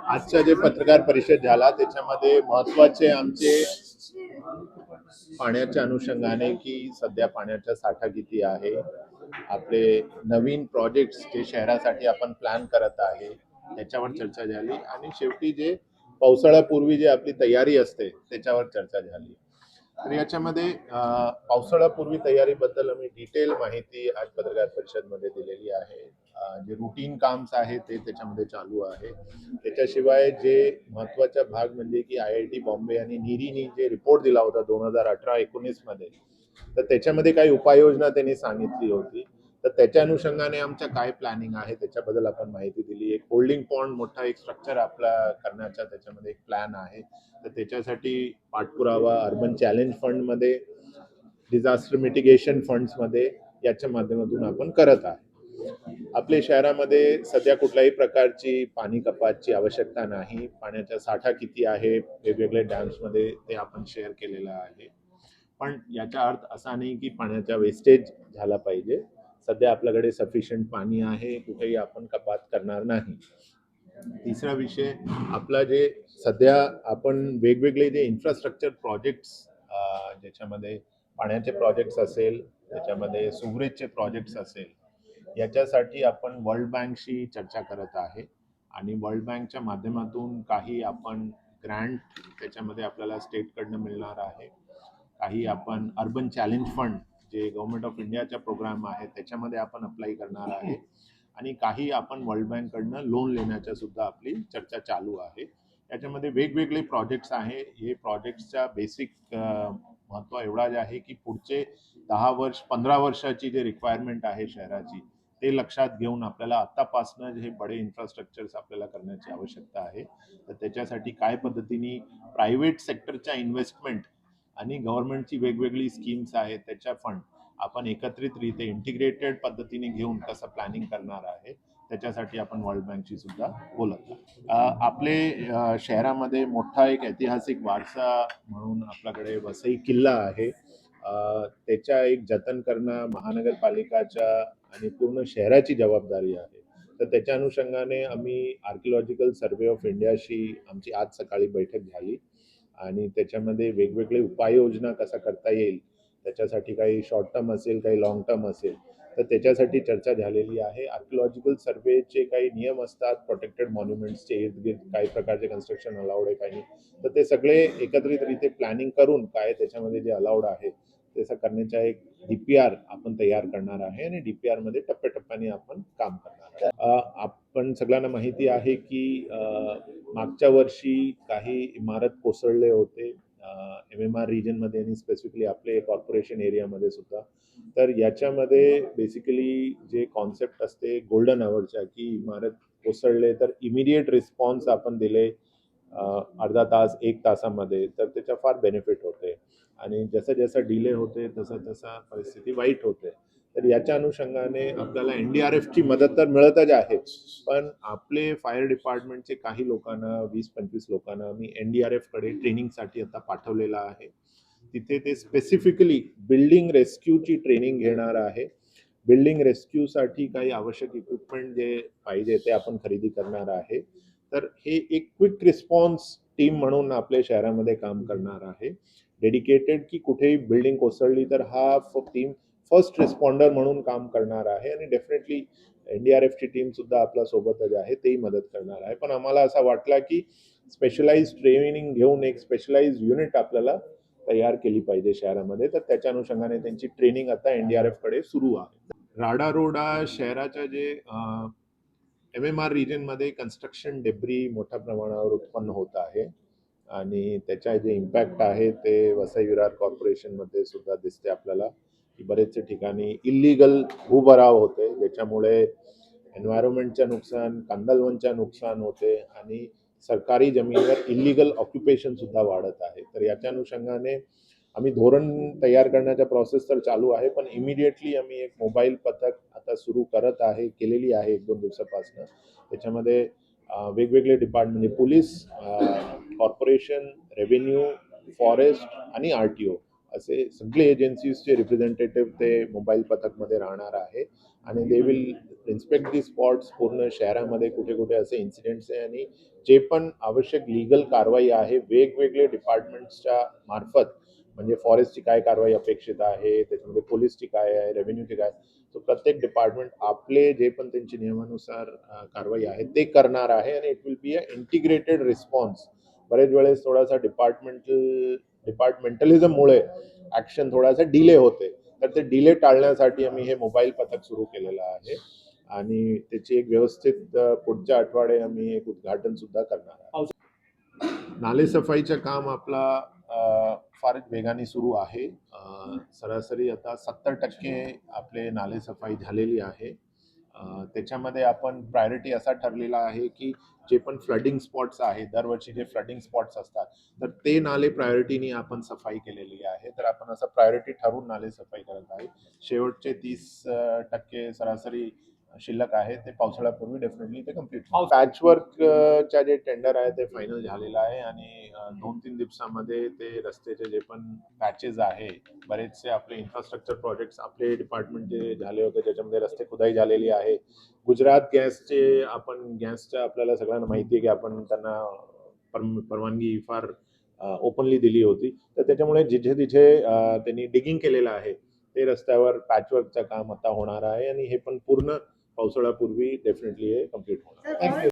आजचा जे पत्रकार परिषद झाला त्याच्यामध्ये महत्वाचे आमचे पाण्याच्या अनुषंगाने की सध्या पाण्याचा साठा किती आहे, आपले नवीन प्रोजेक्ट्स जे शहरासाठी आपण प्लॅन करत आहे त्याच्यावर चर्चा झाली आणि शेवटी जे पावसाळ्यापूर्वी जे आपली तयारी असते त्याच्यावर चर्चा झाली. तर याच्यामध्ये पावसाळ्यापूर्वी तयारीबद्दल आम्ही डिटेल माहिती आज पत्रकार परिषदमध्ये दिलेली आहे. जे रुटीन काम्स आहे ते त्याच्यामध्ये चालू आहे. त्याच्याशिवाय जे महत्वाचा भाग म्हणजे की IIT बॉम्बे आणि नीरीनी जे रिपोर्ट दिला होता 2018-19 मध्ये, तर त्याच्यामध्ये काही उपाययोजना त्यांनी सांगितली होती. तर त्याच्या अनुषंगाने आमच्या काय प्लॅनिंग आहे त्याच्याबद्दल आपण माहिती दिली. एक होल्डिंग पॉन्ड मोठा एक स्ट्रक्चर आपला करण्याचा त्याच्यामध्ये एक प्लॅन आहे. तर त्याच्यासाठी पाठपुरावा अर्बन चॅलेंज फंडमध्ये, डिझास्टर मिटिगेशन फंड्समध्ये याच्या माध्यमातून आपण करत आहे. आपल्या शहरामध्ये सध्या कुठल्याही प्रकारची पाणी कपातची आवश्यकता नाही. पाण्याचा साठा किती आहे वेगवेगळे डॅम्समध्ये ते आपण शेअर केलेला आहे. पण याचा अर्थ असा नाही की पाण्याचा वेस्टेज झाला पाहिजे. सध्या आपल्याकडे सफिशियंट पाणी आहे, कुठेही आपण कपात करणार नाही. तिसरा विषय आपला जे सध्या आपण वेगवेगळे जे इन्फ्रास्ट्रक्चर प्रोजेक्ट्स, ज्याच्यामध्ये पाण्याचे प्रोजेक्ट्स असेल, त्याच्यामध्ये सुवरेजचे प्रोजेक्ट्स असेल, याच्यासाठी आपण वर्ल्ड बँकशी चर्चा करत आहे आणि वर्ल्ड बँकच्या माध्यमातून काही आपण ग्रँट त्याच्यामध्ये आपल्याला स्टेटकडनं मिळणार आहे. काही आपण अर्बन चॅलेंज फंड जे गव्हर्नमेंट ऑफ इंडियाचा प्रोग्राम आहे त्याच्यामध्ये आपण अप्लाय करणार आहे आणि काही आपण वर्ल्ड बँककडनं लोन लेण्याच्या सुद्धा आपली चर्चा चालू आहे. याच्यामध्ये वेगवेगळे प्रोजेक्ट्स आहे. हे प्रोजेक्ट्सचा बेसिक महत्त्व एवढाच आहे की पुढचे 10 वर्ष 15 वर्षाची जे रिक्वायरमेंट आहे शहराची ते लक्षात घेऊन आपल्याला आतापासून हे बडे इन्फ्रास्ट्रक्चर्स आपल्याला करण्याची आवश्यकता आहे. तर त्याच्यासाठी काय पद्धतीने प्रायव्हेट सेक्टरच्या इन्व्हेस्टमेंट आणि गव्हर्नमेंटची वेगवेगळी स्कीम्स आहेत त्याच्या फंड आपण एकत्रितरित्या इंटिग्रेटेड पद्धतीने घेऊन कसं प्लॅनिंग करणार आहे त्याच्यासाठी आपण वर्ल्ड बँकशी सुद्धा बोलत आहोत. आपले शहरामध्ये मोठा एक ऐतिहासिक वारसा म्हणून आपल्याकडे वसई किल्ला आहे. त्याच्या एक जतन करणं महानगरपालिकाच्या आणि पूर्ण शहराची जबाबदारी आहे. तर त्याच्या अनुषंगाने आम्ही आर्किओलॉजिकल सर्वे ऑफ इंडियाशी आमची आज सकाळी बैठक झाली आणि त्याच्यामध्ये वेगवेगळे उपाययोजना कसा करता येईल, त्याच्यासाठी काही शॉर्ट टर्म असेल, काही लॉंग टर्म असेल, तर त्याच्यासाठी चर्चा झालेली आहे. आर्किओलॉजिकल सर्वेचे काही नियम असतात, प्रोटेक्टेड मॉन्युमेंट्सचे इर्दगिर्द काही प्रकारचे कन्स्ट्रक्शन अलाउड आहे काही नाही, तर ते सगळे एकत्रितरित्या प्लॅनिंग करून काय त्याच्यामध्ये जे अलाउड आहे तसं करण्याचा एक DPR आपण तयार करणार आहे आणि DPR मध्ये टप्प्याटप्प्याने आपण काम करणार आहे. आपण सगळ्यांना माहिती आहे की मागच्या वर्षी काही इमारत कोसळले होते MMR रिजनमध्ये आणि स्पेसिफिकली आपले कॉर्पोरेशन एरियामध्ये सुद्धा. तर याच्यामध्ये बेसिकली जे कॉन्सेप्ट असते गोल्डन अवरच्या की इमारत कोसळले तर इमिडिएट रिस्पॉन्स आपण दिले अर्धा तास 1 तासामध्ये तर त्याचा फार बेनिफिट होते आणि जसं जसं डिले होते तसं तसं परिस्थिती वाईट होते. तर याच्या अनुषंगाने आपल्याला NDRFची मदत तर मिळतच आहे, पण आपले फायर डिपार्टमेंटचे काही लोकांना 20-25 लोकांना मी NDRFकडे ट्रेनिंगसाठी आता पाठवलेलं आहे. तिथे ते स्पेसिफिकली बिल्डिंग रेस्क्यूची ट्रेनिंग घेणार आहे. बिल्डिंग रेस्क्यूसाठी काही आवश्यक इक्विपमेंट जे पाहिजे ते आपण खरेदी करणार आहे. तर हे एक क्विक रिस्पॉन्स टीम म्हणून आपल्या शहरामध्ये काम करणार आहे. डेडिकेटेड की कुठेही बिल्डिंग कोसळली तर हा टीम फर्स्ट रिस्पॉन्डर म्हणून काम करणार आहे आणि डेफिनेटली NDRFची टीम सुद्धा आपल्या सोबतच आहे, तेही मदत करणार आहे. पण आम्हाला असं वाटलं की स्पेशलाइज ट्रेनिंग घेऊन एक स्पेशलाइज युनिट आपल्याला तयार केली पाहिजे शहरामध्ये, तर त्याच्या अनुषंगाने त्यांची ट्रेनिंग आता NDRFकडे सुरू आहे. राडा रोडा शहराच्या जे MMR रिजनमध्ये कन्स्ट्रक्शन डेब्री मोठ्या प्रमाणावर उत्पन्न होत आहे आणि त्याचा जे इम्पॅक्ट आहे ते वसई विरार कॉर्पोरेशनमध्ये सुद्धा दिसते आपल्याला की बरेचसे ठिकाणी इल्लीगल भूभराव होते, ज्याच्यामुळे एन्व्हायरमेंटचं नुकसान, कांदळवनचं नुकसान होते आणि सरकारी जमिनीवर इल्लीगल ऑक्युपेशन सुद्धा वाढत आहे. तर याच्या अनुषंगाने आम्ही धोरण तयार करण्याचा प्रोसेस तर चालू आहे, पण इमिडिएटली आम्ही एक मोबाईल पथक आता सुरू करत आहे, केलेली आहे 1-2 दिवसापासून. त्याच्यामध्ये वेगवेगळे डिपार्टमेंट म्हणजे पोलीस, कॉर्पोरेशन, रेव्हेन्यू, फॉरेस्ट आणि RTO असे सगळे एजन्सीजचे रिप्रेझेंटेटिव्ह ते मोबाईल पथकमध्ये राहणार आहे आणि they will inspect the spots पूर्ण शहरामध्ये कुठे कुठे असे इन्सिडेंट्स आहे आणि जे पण आवश्यक लीगल कारवाई आहे वेगवेगळे डिपार्टमेंट्सच्या मार्फत म्हणजे फॉरेस्टची काय कारवाई अपेक्षित आहे त्याच्यामध्ये पोलीसची काय आहे रेव्हेन्यूची काय तो प्रत्येक डिपार्टमेंट आपले जे पण त्यांची नियमानुसार कारवाई आहे ते करणार आहे आणि it will be a integrated response. बरेच वेळेस थोडासा डिपार्टमेंटलिझममुळे ऍक्शन थोडासा डिले होते तर ते डिले टाळण्यासाठी आम्ही हे मोबाईल पथक सुरू केलेलं आहे आणि त्याची एक व्यवस्थित पुढच्या आठवडे आम्ही एक उद्घाटन सुद्धा करणार आहे. नालेसफाईचं काम आपला फारच वेगाने सुरू आहे. सरासरी आता 70% आपले नालेसफाई झालेली आहे. त्याच्यामध्ये आपण प्रायोरिटी असा ठरलेला आहे की जे पण फ्लडिंग स्पॉट्स आहेत दरवर्षी जे फ्लडिंग स्पॉट्स असतात तर ते नाले प्रायोरिटीने आपण सफाई केलेली आहे. तर आपण असं प्रायोरिटी ठरवून नाले सफाई करत आहे. शेवटचे 30% सरासरी शिल्लक आहे ते पावसाळ्यापूर्वी डेफिनेटली ते कम्प्लीट. पॅचवर्कच्या जे टेंडर आहे ते फायनल झालेलं आहे आणि 2-3 दिवसामध्ये ते रस्त्याचे जे पण पॅचेस आहे बरेचसे आपले इन्फ्रास्ट्रक्चर प्रोजेक्ट्स आपले डिपार्टमेंट जे झाले होते ज्याच्यामध्ये रस्ते खुदाई झालेली आहे. गुजरात गॅसचे आपण गॅसच्या आपल्याला सगळ्यांना माहिती आहे की आपण त्यांना परवानगी फार ओपनली दिली होती तर त्याच्यामुळे जिथे तिथे त्यांनी डिगिंग केलेलं आहे ते रस्त्यावर पॅचवर्कचं काम आता होणार आहे आणि हे पण पूर्ण पावसाळ्यापूर्वी डेफिनेटली हे कम्प्लीट होणार.